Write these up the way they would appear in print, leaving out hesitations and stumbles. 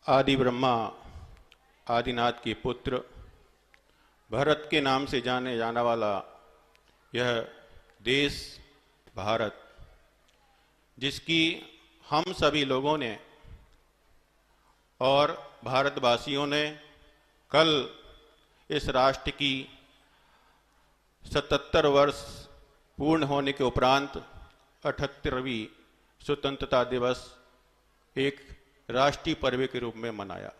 आदि ब्रह्मा आदिनाथ के पुत्र भरत के नाम से जाने जाने वाला यह देश भारत, जिसकी हम सभी लोगों ने और भारतवासियों ने कल इस राष्ट्र की 77 वर्ष पूर्ण होने के उपरांत 78वीं स्वतंत्रता दिवस एक राष्ट्रीय पर्व के रूप में मनाया।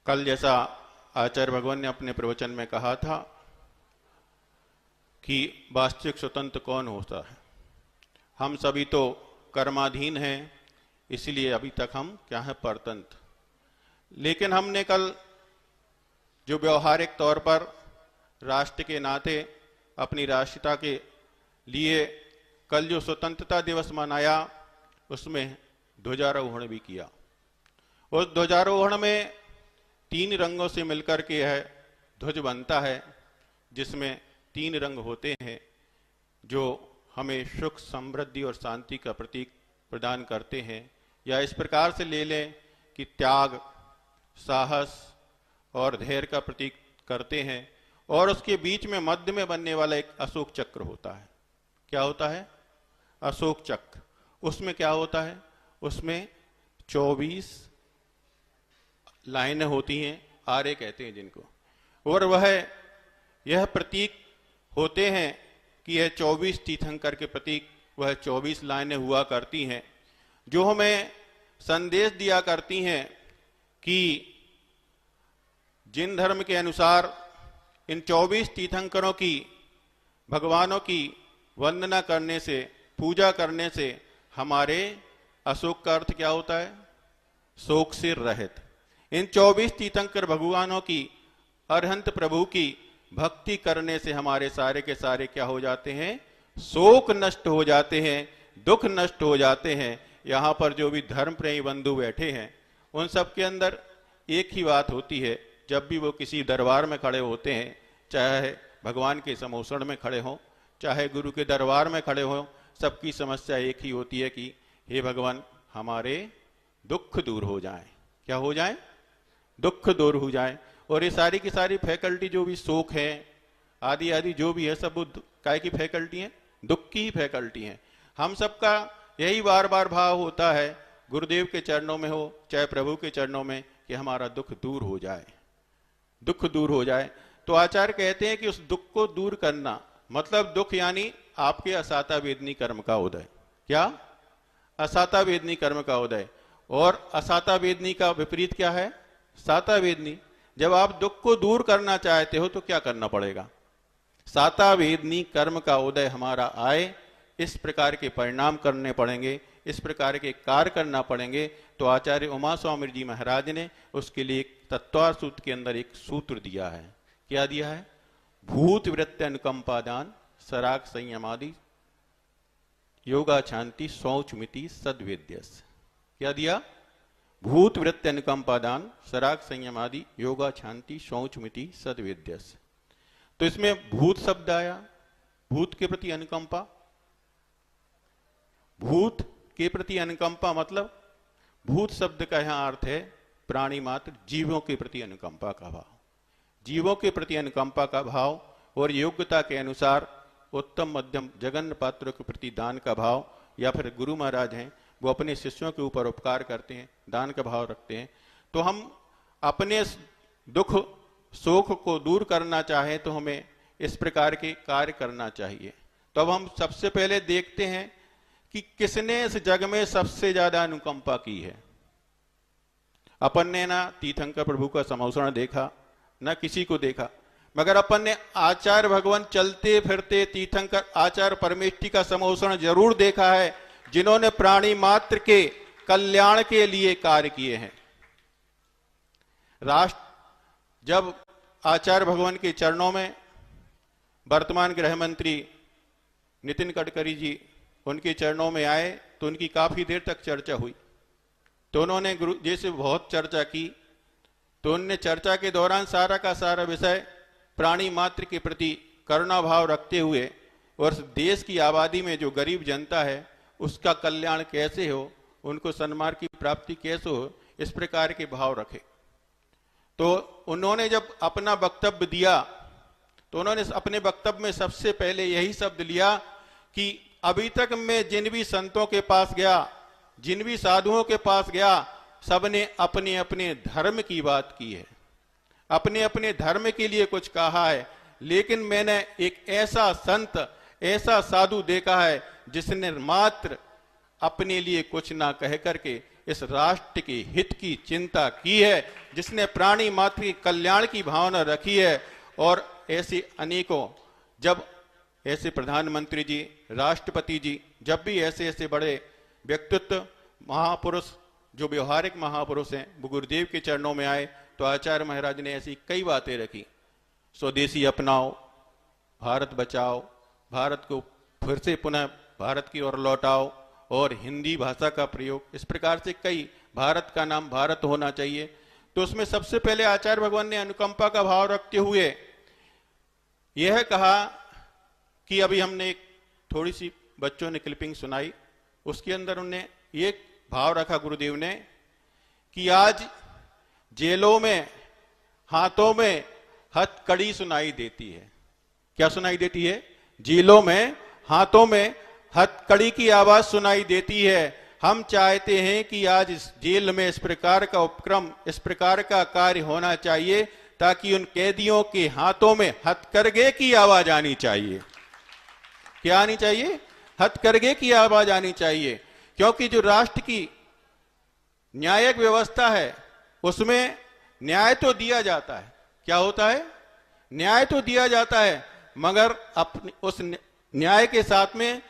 कल जैसा आचार्य भगवान ने अपने प्रवचन में कहा था कि वास्तविक स्वतंत्र कौन होता है। हम सभी तो कर्माधीन हैं, इसलिए अभी तक हम क्या है, परतंत्र। लेकिन हमने कल जो व्यवहारिक तौर पर राष्ट्र के नाते अपनी राष्ट्रीयता के लिए कल जो स्वतंत्रता दिवस मनाया, उसमें ध्वजारोहण भी किया। उस ध्वजारोहण में 3 रंगों से मिलकर के यह ध्वज बनता है, जिसमें 3 रंग होते हैं जो हमें सुख, समृद्धि और शांति का प्रतीक प्रदान करते हैं। या इस प्रकार से ले लें कि त्याग, साहस और धैर्य का प्रतीक करते हैं। और उसके बीच में मध्य में बनने वाला एक अशोक चक्र होता है। क्या होता है? अशोक चक्र। उसमें क्या होता है? उसमें 24 लाइनें होती हैं, आरे कहते हैं जिनको, और वह यह प्रतीक होते हैं कि यह 24 तीर्थंकर के प्रतीक वह 24 लाइनें हुआ करती हैं, जो हमें संदेश दिया करती हैं कि जिन धर्म के अनुसार इन 24 तीर्थंकरों की, भगवानों की वंदना करने से, पूजा करने से हमारे अशोक का अर्थ क्या होता है? शोक से रहित। इन 24 तीर्थंकर भगवानों की, अरहंत प्रभु की भक्ति करने से हमारे सारे के सारे क्या हो जाते हैं? शोक नष्ट हो जाते हैं, दुख नष्ट हो जाते हैं। यहाँ पर जो भी धर्म प्रेमी बंधु बैठे हैं, उन सब के अंदर एक ही बात होती है। जब भी वो किसी दरबार में खड़े होते हैं, चाहे भगवान के समोसण में खड़े हों, चाहे गुरु के दरबार में खड़े हों, सबकी समस्या एक ही होती है कि हे भगवान, हमारे दुख दूर हो जाए। क्या हो जाए? दुख दूर हो जाए। और ये सारी की सारी फैकल्टी जो भी शोक है आदि आदि जो भी है, सब काय की फैकल्टी है? दुख की ही फैकल्टी है। हम सबका यही बार बार भाव होता है, गुरुदेव के चरणों में हो चाहे प्रभु के चरणों में, कि हमारा दुख दूर हो जाए, दुख दूर हो जाए। तो आचार्य कहते हैं कि उस दुख को दूर करना मतलब दुख यानी आपके असाता वेदनी कर्म का उदय। क्या? असाता वेदनी कर्म का उदय। और असाता वेदनी का विपरीत क्या है? साता वेदनी। जब आप दुख को दूर करना चाहते हो तो क्या करना पड़ेगा? साता वेदनी कर्म का उदय हमारा आए, इस प्रकार के परिणाम करने पड़ेंगे, इस प्रकार के कार्य करना पड़ेंगे। तो आचार्य उमा स्वामी जी महाराज ने उसके लिए एक तत्वार सूत्र के अंदर एक सूत्र दिया है। क्या दिया है? भूत वृत्ति अनुकंपादान सराग संयमादि योगा शांति शौच मिति सद्वेद्यस। क्या दिया? भूत वृत्ति अनुकंपादान सराग संयमादि योगा शांति शौच मिति सद्वेद्यस। तो इसमें भूत शब्द आया, भूत के प्रति अनुकंपा। भूत के प्रति अनुकंपा मतलब भूत शब्द का यहां अर्थ है प्राणी मात्र, जीवों के प्रति अनुकंपा का भाव। जीवों के प्रति अनुकंपा का भाव और योग्यता के अनुसार उत्तम मध्यम जघन्य पात्रों के प्रति दान का भाव। या फिर गुरु महाराज हैं, वो अपने शिष्यों के ऊपर उपकार करते हैं, दान का भाव रखते हैं। तो हम अपने दुख शोक को दूर करना चाहे तो हमें इस प्रकार के कार्य करना चाहिए। तो अब हम सबसे पहले देखते हैं कि किसने इस जग में सबसे ज्यादा अनुकंपा की है। अपन ने ना तीर्थंकर प्रभु का समोसण देखा, ना किसी को देखा, मगर अपन ने आचार्य भगवान चलते फिरते तीर्थंकर आचार्य परमेष्टि का समोसण जरूर देखा है, जिन्होंने प्राणी मात्र के कल्याण के लिए कार्य किए हैं। राष्ट्र जब आचार्य भगवान के चरणों में वर्तमान गृह मंत्री नितिन गडकरी जी उनके चरणों में आए तो उनकी काफी देर तक चर्चा हुई। तो उन्होंने गुरु जी से बहुत चर्चा की। तो उनने चर्चा के दौरान सारा का सारा विषय प्राणी मात्र के प्रति करुणा भाव रखते हुए और देश की आबादी में जो गरीब जनता है उसका कल्याण कैसे हो, उनको सन्मार्ग की प्राप्ति कैसे हो, इस प्रकार के भाव रखे। तो उन्होंने जब अपना वक्तव्य दिया तो उन्होंने अपने वक्तव्य में सबसे पहले यही शब्द लिया कि अभी तक मैं जिन भी संतों के पास गया, जिन भी साधुओं के पास गया, सबने अपने अपने धर्म की बात की है, अपने अपने धर्म के लिए कुछ कहा है, लेकिन मैंने एक ऐसा संत, ऐसा साधु देखा है जिसने मात्र अपने लिए कुछ ना कह करके इस राष्ट्र के हित की चिंता की है, जिसने प्राणी मात्र के कल्याण की भावना रखी है। और ऐसे अनेकों, जब ऐसे प्रधानमंत्री जी, राष्ट्रपति जी, जब भी ऐसे ऐसे बड़े व्यक्तित्व, महापुरुष, जो व्यवहारिक महापुरुष हैं, वो गुरुदेव के चरणों में आए तो आचार्य महाराज ने ऐसी कई बातें रखी। स्वदेशी अपनाओ, भारत बचाओ, भारत को फिर से पुनः भारत की ओर लौटाओ, और हिंदी भाषा का प्रयोग, इस प्रकार से कई, भारत का नाम भारत होना चाहिए। तो उसमें सबसे पहले आचार्य भगवान ने अनुकंपा का भाव रखते हुए यह कहा कि अभी हमने एक थोड़ी सी बच्चों ने क्लिपिंग सुनाई, उसके अंदर उन्होंने एक भाव रखा गुरुदेव ने कि आज जेलों में, हाथों में हथकड़ी सुनाई देती है। क्या सुनाई देती है? जेलों में, हाथों में हथकड़ी की आवाज सुनाई देती है। हम चाहते हैं कि आज इस जेल में इस प्रकार का उपक्रम, इस प्रकार का कार्य होना चाहिए ताकि उन कैदियों के हाथों में हथकरघे की आवाज आनी चाहिए। क्या आनी चाहिए? हथकरघे की आवाज आनी चाहिए। क्योंकि जो राष्ट्र की न्यायिक व्यवस्था है उसमें न्याय तो दिया जाता है। क्या होता है? न्याय तो दिया जाता है, मगर अपने उस न्याय के साथ में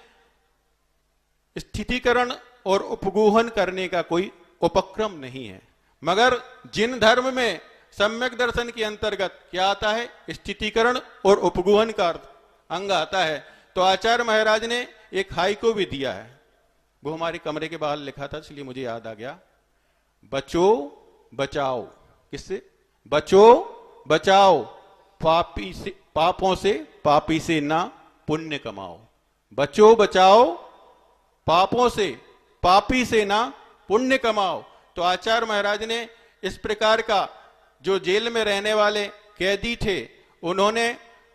स्थितीकरण और उपगूहन करने का कोई उपक्रम नहीं है। मगर जिन धर्म में सम्यक दर्शन के अंतर्गत क्या आता है? स्थितीकरण और उपगूहन का अंग आता है। तो आचार्य महाराज ने एक हाइको भी दिया है, वो हमारे कमरे के बाहर लिखा था, इसलिए मुझे याद आ गया। बचो बचाओ, किससे? बचो बचाओ, पापी से, पापों से, पापी से ना पुण्य कमाओ। बचो बचाओ, पापों से, पापी से ना पुण्य कमाओ। तो आचार्य महाराज ने इस प्रकार का, जो जेल में रहने वाले कैदी थे, उन्होंने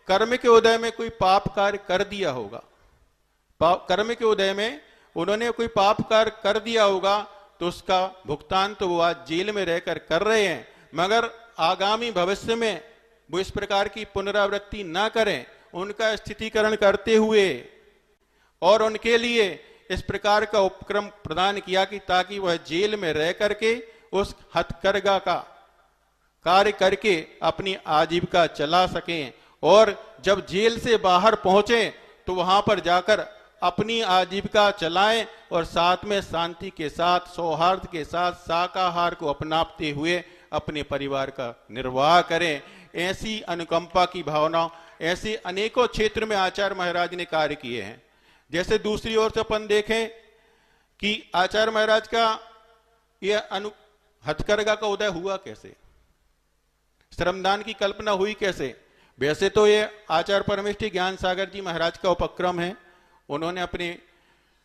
कर्म के उदय में कोई पाप कार्य कर दिया होगा, कर्म के उदय में उन्होंने कोई पाप कार्य कर दिया होगा, तो उसका भुगतान तो वो आज जेल में रहकर कर रहे हैं, मगर आगामी भविष्य में वो इस प्रकार की पुनरावृत्ति ना करें, उनका स्थितीकरण करते हुए और उनके लिए इस प्रकार का उपक्रम प्रदान किया कि ताकि वह जेल में रह करके उस हथकरघा का कार्य करके अपनी आजीविका चला सकें, और जब जेल से बाहर पहुंचे तो वहां पर जाकर अपनी आजीविका चलाएं और साथ में शांति के साथ, सौहार्द के साथ शाकाहार को अपनाते हुए अपने परिवार का निर्वाह करें। ऐसी अनुकंपा की भावना, ऐसे अनेकों क्षेत्र में आचार्य महाराज ने कार्य किए हैं। जैसे दूसरी ओर से अपन देखें कि आचार्य महाराज का यह हथकरघा का उदय हुआ कैसे, श्रमदान की कल्पना हुई कैसे? वैसे तो ये आचार्य परमेष्ठी ज्ञान सागर जी महाराज का उपक्रम है, उन्होंने अपने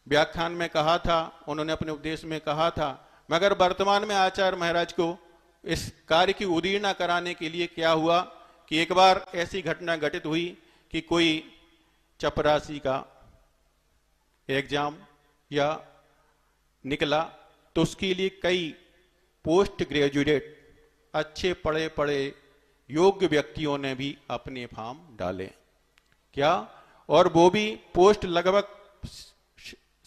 व्याख्यान में कहा था, उन्होंने अपने उपदेश में कहा था, मगर वर्तमान में आचार्य महाराज को इस कार्य की उदीर्णा कराने के लिए क्या हुआ कि एक बार ऐसी घटना घटित हुई कि कोई चपरासी का एग्जाम या निकला, तो उसके लिए कई पोस्ट ग्रेजुएट अच्छे पढ़े पढ़े योग्य व्यक्तियों ने भी अपने फॉर्म डाले। क्या? और वो भी पोस्ट लगभग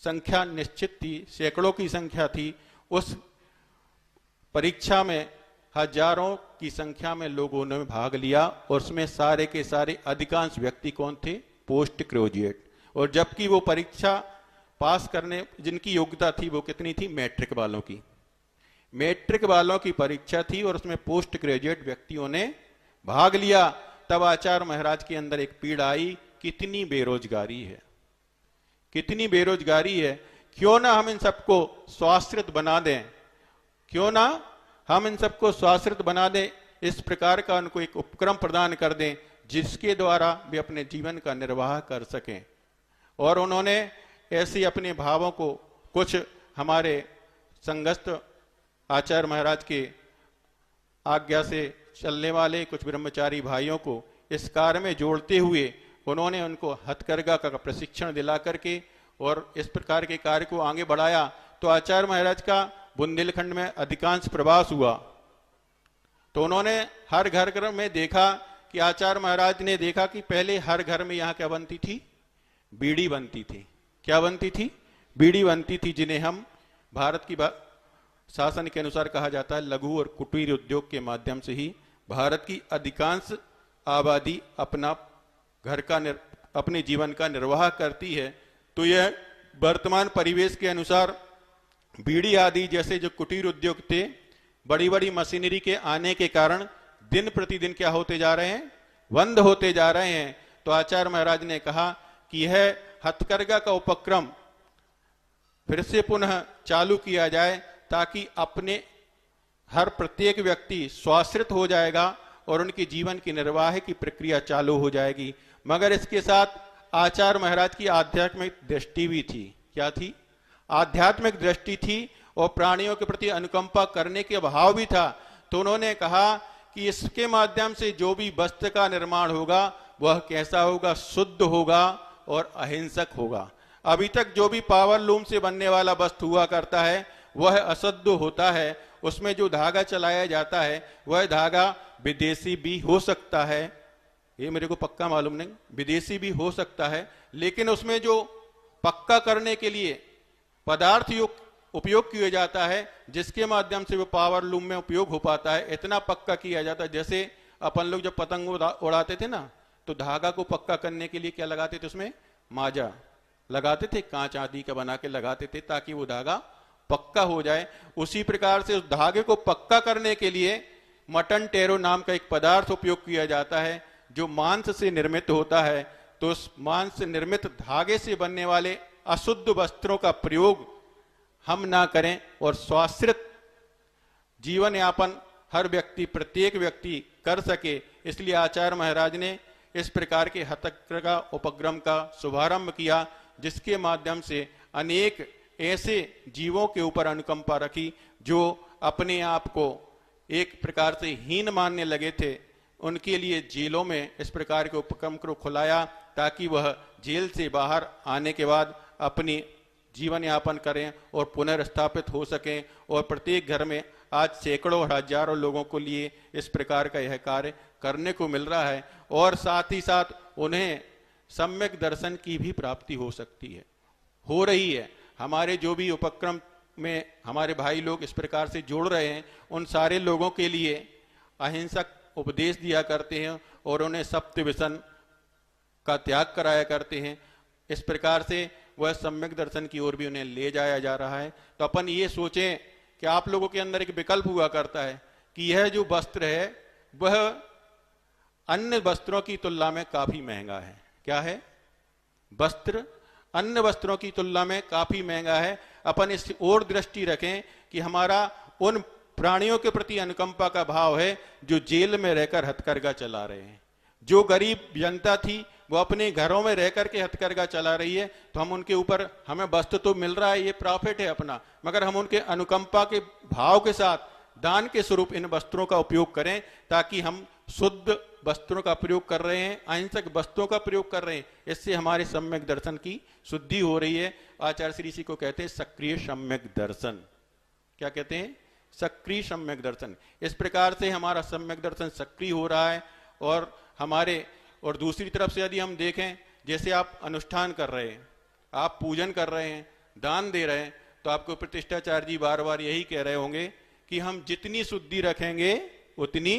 संख्या निश्चित थी, सैकड़ों की संख्या थी। उस परीक्षा में हजारों की संख्या में लोगों ने भाग लिया, और उसमें सारे के सारे अधिकांश व्यक्ति कौन थे? Post graduate. और जबकि वो परीक्षा पास करने जिनकी योग्यता थी वो कितनी थी? मैट्रिक वालों की, मैट्रिक वालों की परीक्षा थी, और उसमें पोस्ट ग्रेजुएट व्यक्तियों ने भाग लिया। तब आचार्य महाराज के अंदर एक पीड़ा आई, कितनी बेरोजगारी है, कितनी बेरोजगारी है, क्यों ना हम इन सबको स्वाश्रित बना दें, क्यों ना हम इन सबको स्वाश्रित बना दें, इस प्रकार का उनको एक उपक्रम प्रदान कर दें जिसके द्वारा वे अपने जीवन का निर्वाह कर सकें। और उन्होंने ऐसे अपने भावों को कुछ हमारे संघस्थ आचार्य महाराज के आज्ञा से चलने वाले कुछ ब्रह्मचारी भाइयों को इस कार्य में जोड़ते हुए उन्होंने उनको हथकरघा का प्रशिक्षण दिला करके और इस प्रकार के कार्य को आगे बढ़ाया। तो आचार्य महाराज का बुंदेलखंड में अधिकांश प्रवास हुआ, तो उन्होंने हर घर में देखा कि आचार्य महाराज ने देखा कि पहले हर घर में यहाँ क्या बनती थी, बीड़ी बनती थी। क्या बनती थी? बीड़ी बनती थी, जिन्हें हम भारत की शासन के अनुसार कहा जाता है लघु और कुटीर उद्योग के माध्यम से ही भारत की अधिकांश आबादी अपना घर का अपने जीवन का निर्वाह करती है। तो यह वर्तमान परिवेश के अनुसार बीड़ी आदि जैसे जो कुटीर उद्योग थे, बड़ी बड़ी मशीनरी के आने के कारण दिन प्रतिदिन क्या होते जा रहे हैं, बंद होते जा रहे हैं। तो आचार्य महाराज ने कहा कि यह हथकरघा का उपक्रम फिर से पुनः चालू किया जाए, ताकि अपने हर प्रत्येक व्यक्ति स्वाश्रित हो जाएगा और उनके जीवन की निर्वाह की प्रक्रिया चालू हो जाएगी। मगर इसके साथ आचार्य महाराज की आध्यात्मिक दृष्टि भी थी। क्या थी? आध्यात्मिक दृष्टि थी और प्राणियों के प्रति अनुकंपा करने के भाव भी था। तो उन्होंने कहा कि इसके माध्यम से जो भी वस्त्र का निर्माण होगा वह कैसा होगा, शुद्ध होगा और अहिंसक होगा। अभी तक जो भी पावर लूम से बनने वाला वस्त्र हुआ करता है वह अशुद्ध होता है, उसमें जो धागा चलाया जाता है वह धागा विदेशी भी हो सकता है, ये मेरे को पक्का मालूम नहीं, विदेशी भी हो सकता है, लेकिन उसमें जो पक्का करने के लिए पदार्थ उपयोग किया जाता है जिसके माध्यम से वो पावर लूम में उपयोग हो पाता है, इतना पक्का किया जाता है। जैसे अपन लोग जब पतंग उड़ाते थे ना, तो धागा को पक्का करने के लिए क्या लगाते थे, उसमें माजा लगाते थे, कांच आदि का बना के लगाते थे ताकि वो धागा पक्का हो जाए। उसी प्रकार से उस धागे को पक्का करने के लिए मटन टेरो नाम का एक पदार्थ उपयोग किया जाता है जो मांस से निर्मित होता है। तो उस मांस से निर्मित धागे से बनने वाले अशुद्ध वस्त्रों का प्रयोग हम ना करें और स्वाश्रित जीवन यापन हर व्यक्ति, प्रत्येक व्यक्ति कर सके, इसलिए आचार्य महाराज ने इस प्रकार के हथकरघा उपक्रम का शुभारंभ किया, जिसके माध्यम से अनेक ऐसे जीवों के ऊपर अनुकंपा रखी जो अपने आप को एक प्रकार से हीन मानने लगे थे। उनके लिए जेलों में इस प्रकार के उपक्रम को खुलाया ताकि वह जेल से बाहर आने के बाद अपनी जीवन यापन करें और पुनर्स्थापित हो सकें। और प्रत्येक घर में आज सैकड़ों और हजारों लोगों को लिए इस प्रकार का यह कार्य करने को मिल रहा है और साथ ही साथ उन्हें सम्यक दर्शन की भी प्राप्ति हो सकती है, हो रही है। हमारे जो भी उपक्रम में हमारे भाई लोग इस प्रकार से जोड़ रहे हैं, उन सारे लोगों के लिए अहिंसक उपदेश दिया करते हैं और उन्हें सप्त व्यसन का त्याग कराया करते हैं। इस प्रकार से वह सम्यक दर्शन की ओर भी उन्हें ले जाया जा रहा है। तो अपन ये सोचें कि आप लोगों के अंदर एक विकल्प हुआ करता है कि यह जो वस्त्र है वह अन्य वस्त्रों की तुलना में काफी महंगा है। क्या है? वस्त्र अन्य वस्त्रों की तुलना में काफी महंगा है। अपन इस ओर दृष्टि रखें कि हमारा उन प्राणियों के प्रति अनुकंपा का भाव है जो जेल में रहकर हथकरघा चला रहे हैं। जो गरीब जनता थी वो अपने घरों में रहकर के हथकरघा चला रही है, तो हम उनके ऊपर, हमें वस्त्र तो मिल रहा है, ये प्रॉफिट है अपना, मगर हम उनके अनुकंपा के भाव के साथ दान के स्वरूप इन वस्त्रों का उपयोग करें, ताकि हम शुद्ध वस्त्रों का प्रयोग कर रहे हैं, अहिंसक वस्त्रों का प्रयोग कर रहे हैं। इससे हमारे सम्यक दर्शन की शुद्धि हो रही है। आचार्य श्री जी को कहते हैं सक्रिय सम्यक दर्शन। क्या कहते हैं? सक्रिय सम्यक दर्शन। इस प्रकार से हमारा सम्यक दर्शन सक्रिय हो रहा है। और दूसरी तरफ से यदि हम देखें, जैसे आप अनुष्ठान कर रहे हैं, आप पूजन कर रहे हैं, दान दे रहे हैं, तो आपको प्रतिष्ठाचार्य जी बार बार यही कह रहे होंगे कि हम जितनी शुद्धि रखेंगे उतनी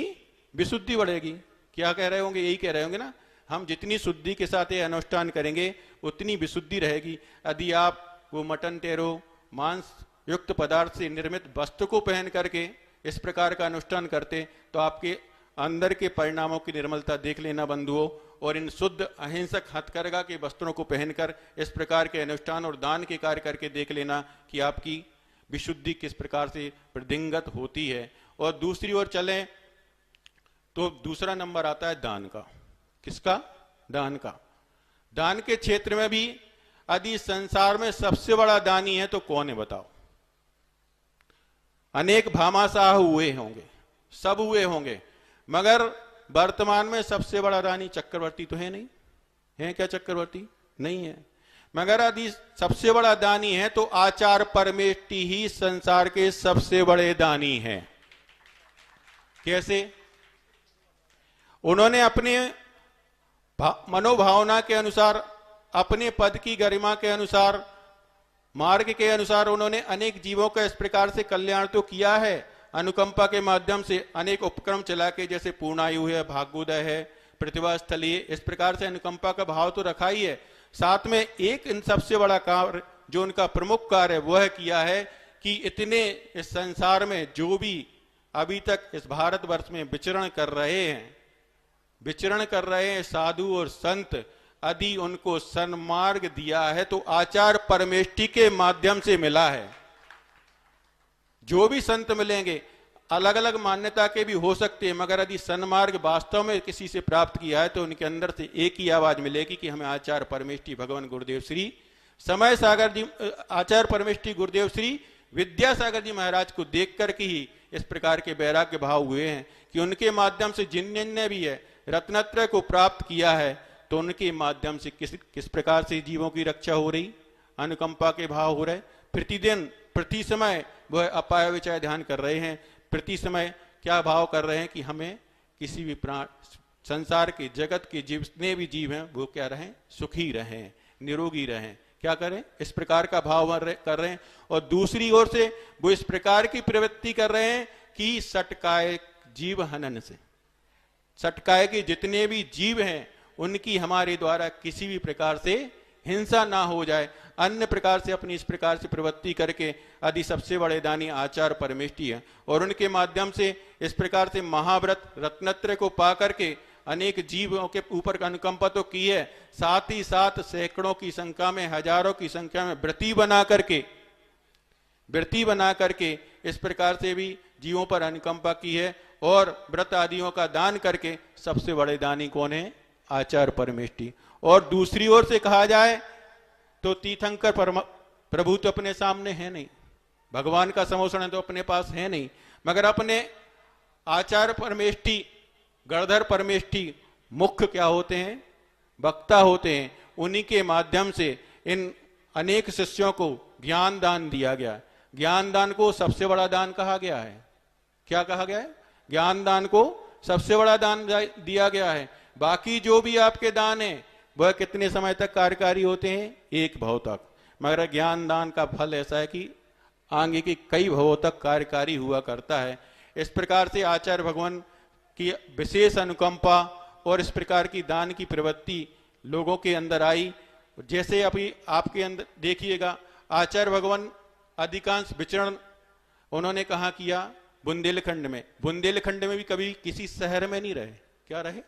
विशुद्धि बढ़ेगी। क्या कह रहे होंगे? यही कह रहे होंगे ना, हम जितनी शुद्धि के साथ ये अनुष्ठान करेंगे उतनी विशुद्धि रहेगी। यदि आप वो मटन टेरो मांस युक्त पदार्थ से निर्मित वस्त्र को पहन करके इस प्रकार का अनुष्ठान करते तो आपके अंदर के परिणामों की निर्मलता देख लेना बंधुओं। और इन शुद्ध अहिंसक हथकरघा के वस्त्रों को पहनकर इस प्रकार के अनुष्ठान और दान के कार्य करके देख लेना कि आपकी विशुद्धि किस प्रकार से वृद्धिंगत होती है। और दूसरी ओर चलें तो दूसरा नंबर आता है दान का। किसका? दान का। दान के क्षेत्र में भी यदि संसार में सबसे बड़ा दानी है तो कौन है बताओ? अनेक भामाशाह हुए होंगे, सब हुए होंगे, मगर वर्तमान में सबसे बड़ा दानी चक्रवर्ती तो है नहीं। है क्या चक्रवर्ती? नहीं है। मगर यदि सबसे बड़ा दानी है तो आचार्य परमेष्टि ही संसार के सबसे बड़े दानी हैं। कैसे? उन्होंने अपने मनोभावना के अनुसार, अपने पद की गरिमा के अनुसार, मार्ग के अनुसार उन्होंने अनेक जीवों का इस प्रकार से कल्याण तो किया है, अनुकंपा के माध्यम से अनेक उपक्रम चला के, जैसे पूर्णायु है, भाग्योदय है, प्रतिभा स्थलीय, इस प्रकार से अनुकंपा का भाव तो रखा ही है। साथ में एक इन सबसे बड़ा कार्य जो उनका प्रमुख कार्य है वह किया है कि इतने इस संसार में जो भी अभी तक इस भारतवर्ष में विचरण कर रहे हैं साधु और संत, यदि उनको सन्मार्ग दिया है तो आचार्य परमेष्टि के माध्यम से मिला है। जो भी संत मिलेंगे अलग अलग मान्यता के भी हो सकते हैं, मगर यदि सन्मार्ग वास्तव में किसी से प्राप्त किया है तो उनके अंदर से एक ही आवाज मिलेगी कि हमें आचार्य परमेष्टि भगवान गुरुदेव श्री समय सागर जी, आचार्य परमेष्टि गुरुदेव श्री विद्यासागर जी महाराज को देख करके ही इस प्रकार के वैराग्य भाव हुए हैं कि उनके माध्यम से जिन भी है रत्नत्रय को प्राप्त किया है, तो उनके माध्यम से किस प्रकार से जीवों की रक्षा हो रही, अनुकंपा के भाव हो रहे। प्रतिदिन प्रति समय वह अपाय विचय ध्यान कर रहे हैं, प्रति समय क्या भाव कर रहे हैं कि हमें किसी भी प्राण, संसार के जगत के जितने भी जीव हैं वो क्या रहें, सुखी रहें, निरोगी रहें। क्या करें? इस प्रकार का भाव कर रहे हैं। और दूसरी ओर से वो इस प्रकार की प्रवृत्ति कर रहे हैं कि सटकाय जीव हनन से, सटकाय के जितने भी जीव हैं उनकी हमारे द्वारा किसी भी प्रकार से हिंसा ना हो जाए, अन्य प्रकार से अपनी इस प्रकार से प्रवृत्ति करके आदि सबसे बड़े दानी आचार्य परमेष्टि है। और उनके माध्यम से इस प्रकार से महाव्रत रत्नत्रय को पा करके अनेक जीवों के ऊपर अनुकंपा तो की है, साथ ही साथ सैकड़ों की संख्या में, हजारों की संख्या में व्रती बना करके इस प्रकार से भी जीवों पर अनुकंपा की है। और व्रत आदियों का दान करके सबसे बड़े दानी कौन है? आचार्य परमेष्टि। और दूसरी ओर से कहा जाए तो तीर्थंकर प्रभु तो अपने सामने है नहीं, भगवान का समोषण तो अपने पास है नहीं, मगर अपने आचार्य परमेष्टि, गणधर परमेष्टि मुख्य क्या होते हैं? वक्ता होते हैं। उन्हीं के माध्यम से इन अनेक शिष्यों को ज्ञान दान दिया गया। ज्ञान दान को सबसे बड़ा दान कहा गया है। क्या कहा गया है? ज्ञान दान को सबसे बड़ा दान दिया गया है। बाकी जो भी आपके दान है वह कितने समय तक कार्यकारी होते हैं? एक भव तक। मगर ज्ञान दान का फल ऐसा है कि आगे की कई भवों तक कार्यकारी हुआ करता है। इस प्रकार से आचार्य भगवान की विशेष अनुकंपा और इस प्रकार की दान की प्रवृत्ति लोगों के अंदर आई। जैसे अभी आपके अंदर देखिएगा, आचार्य भगवान अधिकांश विचरण उन्होंने कहाँ किया? बुंदेलखंड में। बुंदेलखंड में भी कभी किसी शहर में नहीं रहे। क्या रहे?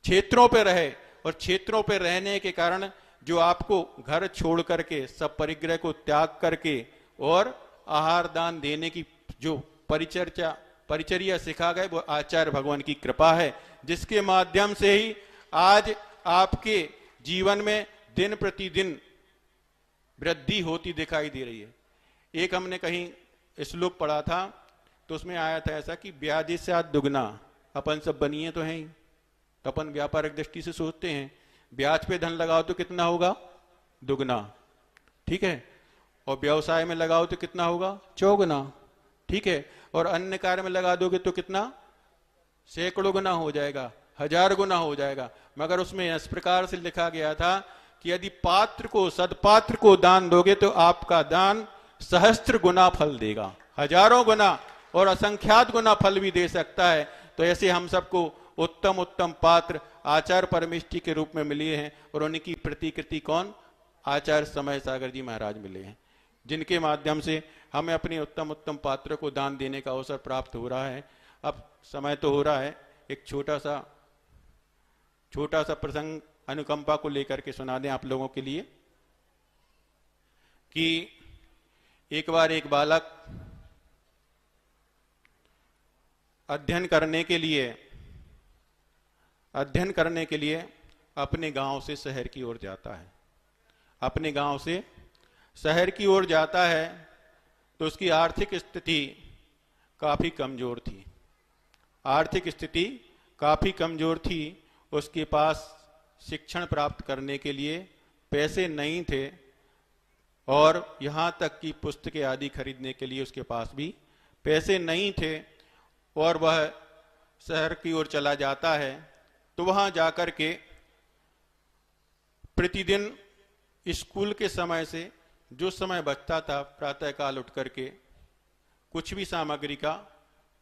क्षेत्रों पे रहे। और क्षेत्रों पे रहने के कारण जो आपको घर छोड़ करके, सब परिग्रह को त्याग करके और आहार दान देने की जो परिचर्या सिखा गए, वो आचार्य भगवान की कृपा है, जिसके माध्यम से ही आज आपके जीवन में दिन प्रतिदिन वृद्धि होती दिखाई दे रही है। एक हमने कहीं श्लोक पढ़ा था तो उसमें आया था ऐसा कि ब्याज से दुगना, अपन सब बनिए तो हैं ही, अपन व्यापारिक दृष्टि से सोचते हैं ब्याज पे धन लगाओ तो कितना होगा? दुगना, ठीक है। और व्यवसाय में लगाओ तो कितना होगा? चौगुना, ठीक है। और अन्य कार्य में लगा दोगे तो कितना? सैकड़ों गुना हो जाएगा, 1000 गुना हो जाएगा। मगर उसमें इस प्रकार से लिखा गया था कि यदि पात्र को, सदपात्र को दान दोगे तो आपका दान सहस्त्र गुना फल देगा, हजारों गुना और असंख्यात गुना फल भी दे सकता है। तो ऐसे हम सबको उत्तम उत्तम पात्र आचार्य परमेष्टि के रूप में मिले हैं। और उनकी प्रतिकृति कौन? आचार्य समय सागर जी महाराज मिले हैं, जिनके माध्यम से हमें अपने उत्तम उत्तम पात्र को दान देने का अवसर प्राप्त हो रहा है। अब समय तो हो रहा है, एक छोटा सा प्रसंग अनुकंपा को लेकर के सुना दें आप लोगों के लिए कि एक बार एक बालक अध्ययन करने के लिए अपने गांव से शहर की ओर जाता है। अपने गांव से शहर की ओर जाता है तो उसकी आर्थिक स्थिति काफी कमजोर थी। आर्थिक स्थिति काफी कमजोर थी। उसके पास शिक्षण प्राप्त करने के लिए पैसे नहीं थे और यहां तक कि पुस्तकें आदि खरीदने के लिए उसके पास भी पैसे नहीं थे। और वह शहर की ओर चला जाता है तो वहां जाकर के प्रतिदिन स्कूल के समय से जो समय बचता था प्रातःकाल उठ करके कुछ भी सामग्री का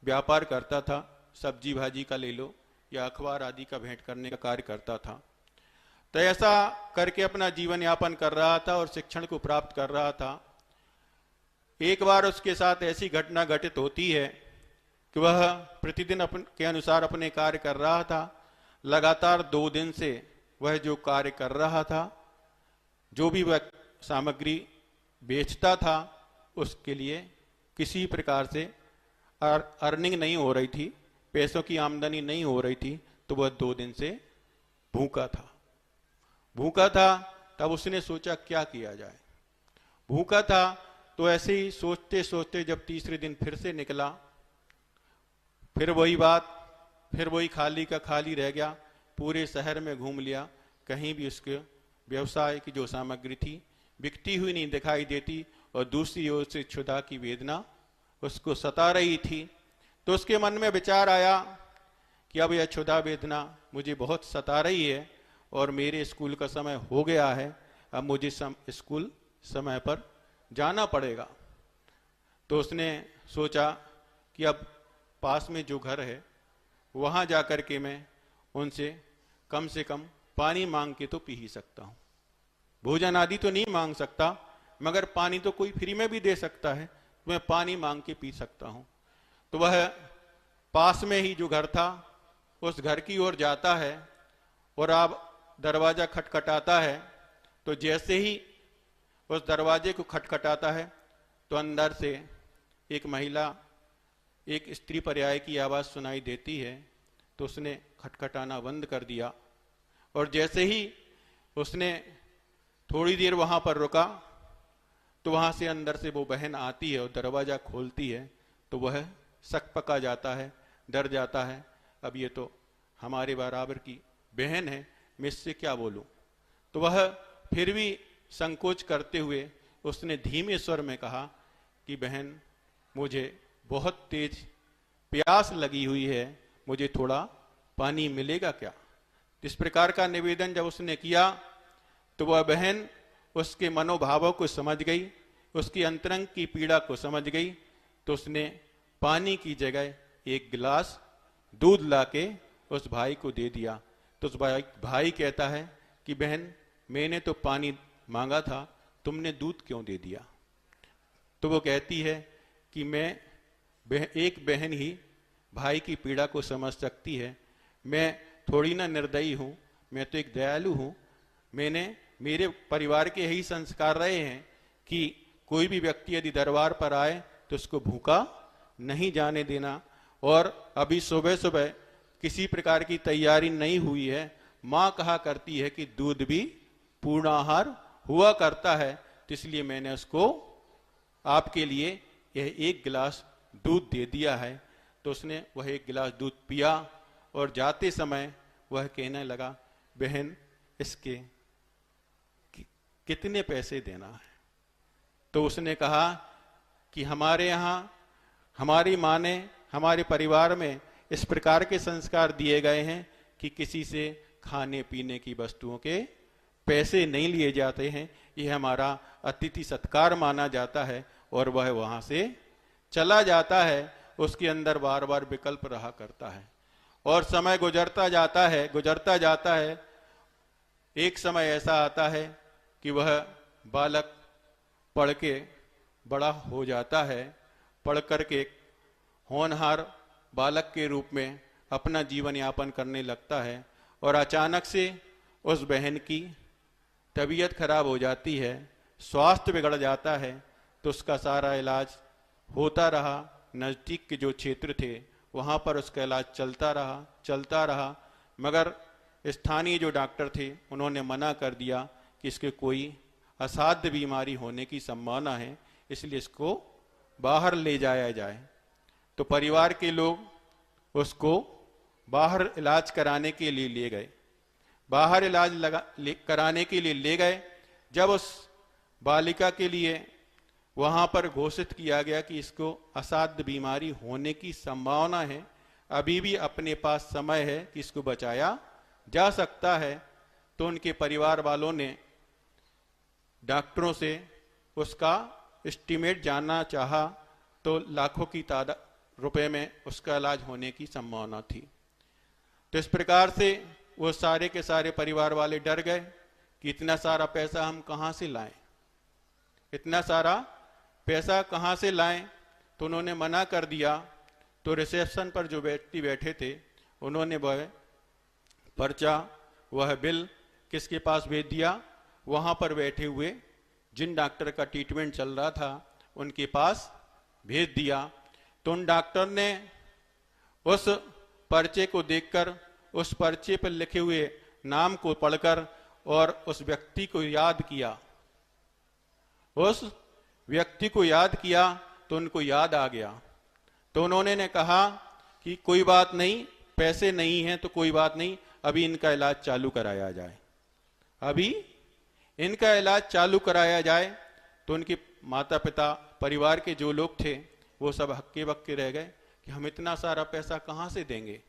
व्यापार करता था। सब्जी भाजी का ले लो या अखबार आदि का भेंट करने का कार्य करता था। तो ऐसा करके अपना जीवन यापन कर रहा था और शिक्षण को प्राप्त कर रहा था। एक बार उसके साथ ऐसी घटना घटित होती है कि वह प्रतिदिन के अनुसार अपने कार्य कर रहा था। लगातार 2 दिन से वह जो कार्य कर रहा था, जो भी वह सामग्री बेचता था, उसके लिए किसी प्रकार से अर्निंग नहीं हो रही थी, पैसों की आमदनी नहीं हो रही थी। तो वह 2 दिन से भूखा था। भूखा था तब उसने सोचा क्या किया जाए। भूखा था तो ऐसे ही सोचते सोचते जब तीसरे दिन फिर से निकला, फिर वही बात, फिर वही खाली का खाली रह गया। पूरे शहर में घूम लिया, कहीं भी उसके व्यवसाय की जो सामग्री थी बिकती हुई नहीं दिखाई देती और दूसरी ओर से क्षुधा की वेदना उसको सता रही थी। तो उसके मन में विचार आया कि अब यह क्षुधा वेदना मुझे बहुत सता रही है और मेरे स्कूल का समय हो गया है, अब मुझे स्कूल समय पर जाना पड़ेगा। तो उसने सोचा कि अब पास में जो घर है वहां जाकर के मैं उनसे कम से कम पानी मांग के तो पी ही सकता हूं। भोजन आदि तो नहीं मांग सकता, मगर पानी तो कोई फ्री में भी दे सकता है, तो मैं पानी मांग के पी सकता हूं। तो वह पास में ही जो घर था उस घर की ओर जाता है और अब दरवाजा खटखटाता है। तो जैसे ही उस दरवाजे को खटखटाता है तो अंदर से एक महिला, एक स्त्री पर्याय की आवाज सुनाई देती है। तो उसने खटखटाना बंद कर दिया और जैसे ही उसने थोड़ी देर वहां पर रुका तो वहां से अंदर से वो बहन आती है और दरवाजा खोलती है। तो वह सकपका जाता है, डर जाता है, अब ये तो हमारे बराबर की बहन है, मैं इससे क्या बोलूं। तो वह फिर भी संकोच करते हुए उसने धीमे स्वर में कहा कि बहन, मुझे बहुत तेज प्यास लगी हुई है, मुझे थोड़ा पानी मिलेगा क्या। इस प्रकार का निवेदन जब उसने किया तो वह बहन उसके मनोभावों को समझ गई, उसकी अंतरंग की पीड़ा को समझ गई। तो उसने पानी की जगह एक गिलास दूध लाके उस भाई को दे दिया। तो उस भाई कहता है कि बहन, मैंने तो पानी मांगा था, तुमने दूध क्यों दे दिया। तो वो कहती है कि एक बहन ही भाई की पीड़ा को समझ सकती है, मैं थोड़ी ना निर्दयी हूं, मैं तो एक दयालु हूं। मेरे परिवार के यही संस्कार रहे हैं कि कोई भी व्यक्ति यदि दरबार पर आए तो उसको भूखा नहीं जाने देना। और अभी सुबह सुबह किसी प्रकार की तैयारी नहीं हुई है, मां कहा करती है कि दूध भी पूर्ण आहार हुआ करता है, तो इसलिए मैंने उसको आपके लिए यह एक गिलास दूध दे दिया है। तो उसने वह एक गिलास दूध पिया और जाते समय वह कहने लगा, बहन, इसके कितने पैसे देना है। तो उसने कहा कि हमारे यहां हमारी मां ने हमारे परिवार में इस प्रकार के संस्कार दिए गए हैं कि किसी से खाने पीने की वस्तुओं के पैसे नहीं लिए जाते हैं, यह हमारा अतिथि सत्कार माना जाता है। और वह वहां से चला जाता है, उसके अंदर बार बार विकल्प रहा करता है और समय गुजरता जाता है। एक समय ऐसा आता है कि वह बालक पढ़ के बड़ा हो जाता है, पढ़ करके होनहार बालक के रूप में अपना जीवन यापन करने लगता है। और अचानक से उस बहन की तबीयत खराब हो जाती है, स्वास्थ्य बिगड़ जाता है। तो उसका सारा इलाज होता रहा, नजदीक के जो क्षेत्र थे वहां पर उसका इलाज चलता रहा, मगर स्थानीय जो डॉक्टर थे उन्होंने मना कर दिया कि इसके कोई असाध्य बीमारी होने की संभावना है, इसलिए इसको बाहर ले जाया जाए। तो परिवार के लोग उसको बाहर इलाज कराने के लिए ले गए। बाहर इलाज कराने के लिए ले गए। जब उस बालिका के लिए वहां पर घोषित किया गया कि इसको असाध्य बीमारी होने की संभावना है, अभी भी अपने पास समय है कि इसको बचाया जा सकता है, तो उनके परिवार वालों ने डॉक्टरों से उसका एस्टीमेट जानना चाहा, तो लाखों की तादाद रुपए में उसका इलाज होने की संभावना थी। तो इस प्रकार से वो सारे के सारे परिवार वाले डर गए कि इतना सारा पैसा हम कहां से लाएं, इतना सारा पैसा कहां से लाएं। तो उन्होंने मना कर दिया। तो रिसेप्शन पर जो व्यक्ति बैठे थे, उन्होंने वह पर्चा, वह बिल किसके पास भेज दिया? वहां पर बैठे हुए जिन डॉक्टर का ट्रीटमेंट चल रहा था उनके पास भेज दिया। तो उन डॉक्टर ने उस पर्चे को देखकर, उस पर्चे पर लिखे हुए नाम को पढ़कर और उस व्यक्ति को याद किया, उस व्यक्ति को याद किया, तो उनको याद आ गया। तो उन्होंने ने कहा कि कोई बात नहीं, पैसे नहीं हैं तो कोई बात नहीं, अभी इनका इलाज चालू कराया जाए, अभी इनका इलाज चालू कराया जाए। तो उनके माता पिता, परिवार के जो लोग थे, वो सब हक्के बक्के रह गए कि हम इतना सारा पैसा कहां से देंगे।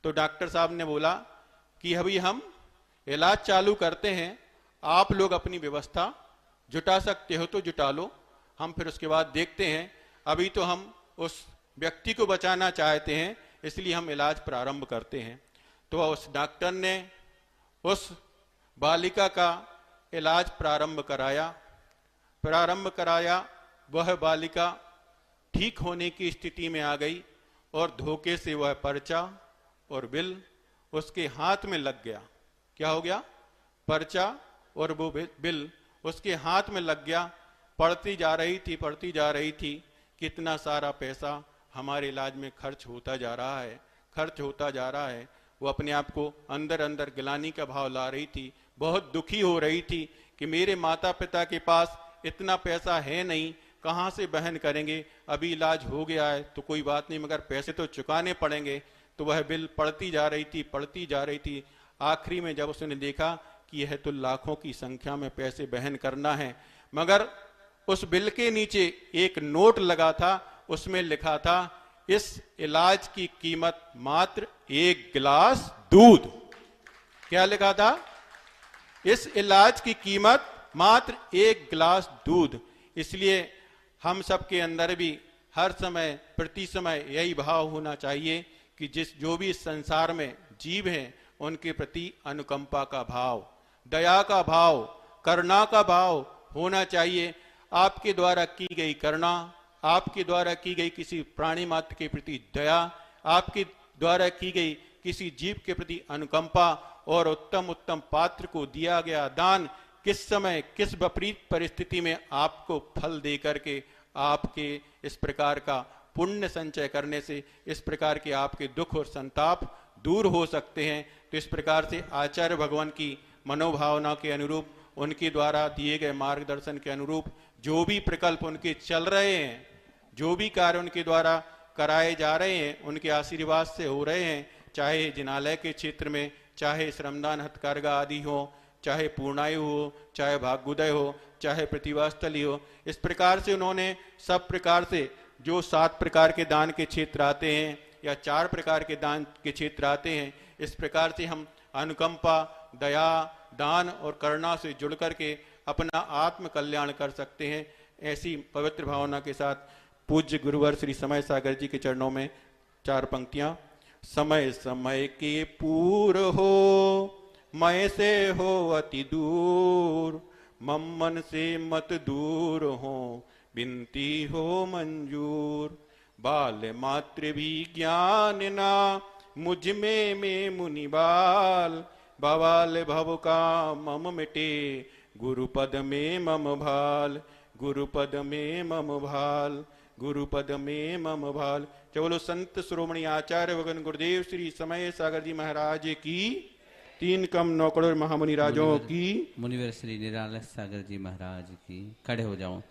तो डॉक्टर साहब ने बोला कि अभी हम इलाज चालू करते हैं, आप लोग अपनी व्यवस्था जुटा सकते हो तो जुटा लो, हम फिर उसके बाद देखते हैं। अभी तो हम उस व्यक्ति को बचाना चाहते हैं, इसलिए हम इलाज प्रारंभ करते हैं। तो उस डॉक्टर ने उस बालिका का इलाज प्रारंभ कराया। वह बालिका ठीक होने की स्थिति में आ गई और धोखे से वह पर्चा और बिल उसके हाथ में लग गया। क्या हो गया? पर्चा और वो बिल उसके हाथ में लग गया। पढ़ती जा रही थी, कितना सारा पैसा हमारे इलाज में खर्च होता जा रहा है। वो अपने आप को अंदर अंदर गिलानी का भाव ला रही थी, बहुत दुखी हो रही थी कि मेरे माता पिता के पास इतना पैसा है नहीं, कहां से बहन करेंगे, अभी इलाज हो गया है तो कोई बात नहीं, मगर पैसे तो चुकाने पड़ेंगे। तो वह बिल पढ़ती जा रही थी। आखिरी में जब उसने देखा कि यह तो लाखों की संख्या में पैसे बहन करना है, मगर उस बिल के नीचे एक नोट लगा था, उसमें लिखा था इस इलाज की कीमत मात्र 1 गिलास दूध। क्या लिखा था? इस इलाज की कीमत मात्र 1 गिलास दूध। इसलिए हम सबके अंदर भी हर समय, प्रति समय यही भाव होना चाहिए कि जो भी इस संसार में जीव हैं, उनके प्रति अनुकंपा का भाव, दया का भाव, करुणा का भाव होना चाहिए। आपके द्वारा की गई करुणा, आपके द्वारा की गई किसी प्राणी मात्र के प्रति दया, आपके द्वारा की गई किसी जीव के प्रति अनुकंपा और उत्तम उत्तम पात्र को दिया गया दान किस समय, किस विपरीत परिस्थिति में आपको फल दे करके आपके इस प्रकार का पुण्य संचय करने से इस प्रकार के आपके दुख और संताप दूर हो सकते हैं। तो इस प्रकार से आचार्य भगवान की मनोभावना के अनुरूप, उनके द्वारा दिए गए मार्गदर्शन के अनुरूप जो भी प्रकल्प उनके चल रहे हैं, जो भी कार्य उनके द्वारा कराए जा रहे हैं, उनके आशीर्वाद से हो रहे हैं, चाहे जिनालय के क्षेत्र में, चाहे श्रमदान हथकरघा आदि हो, चाहे पूर्णायु हो, चाहे भाग्योदय हो, चाहे प्रतिभास्थली हो। इस प्रकार से उन्होंने सब प्रकार से जो 7 प्रकार के दान के क्षेत्र आते हैं या 4 प्रकार के दान के क्षेत्र आते हैं, इस प्रकार से हम अनुकंपा, दया, दान और करुणा से जुड़ करके अपना आत्म कल्याण कर सकते हैं। ऐसी पवित्र भावना के साथ पूज्य गुरुवर श्री समय सागर जी के चरणों में 4 पंक्तियां। समय समय के पूर हो, मैं से हो अति दूर, मम्मन से मत दूर हो, बिनती हो मंजूर। बाल मात्र भी ज्ञान ना, मुझ में मुनि बाल, बवाल भव का मम मिटे, गुरुपद में मम भाल, गुरुपद में मम भाल, गुरुपद में मम भाल। चलो संत श्रोमणी आचार्य भगवान गुरुदेव श्री समय सागर जी महाराज की, 3 कम 9 महामुनि राजों की, मुनिवर श्री निराला सागर जी महाराज की। खड़े हो जाओ।